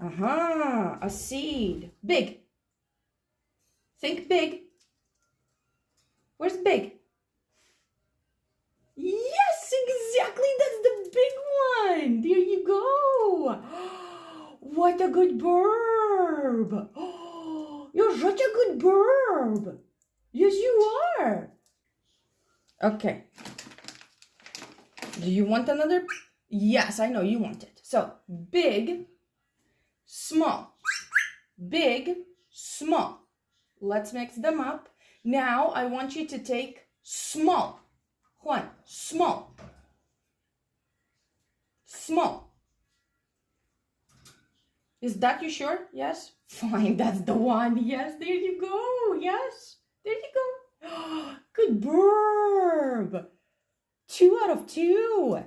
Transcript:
A seed. Big. Think big. Where's big? Yes, exactly. That's the big one. There you go. What a good verb. You're such a good verb. Yes, you are. Okay. Do you want another? Yes, I know you want it. So, big, small. Big, small. Let's mix them up. Now, I want you to take small. Juan, small. Small. Is that you sure? Yes? Fine, that's the one. Yes, there you go. Yes, there you go. Good verb. 2 out of 2.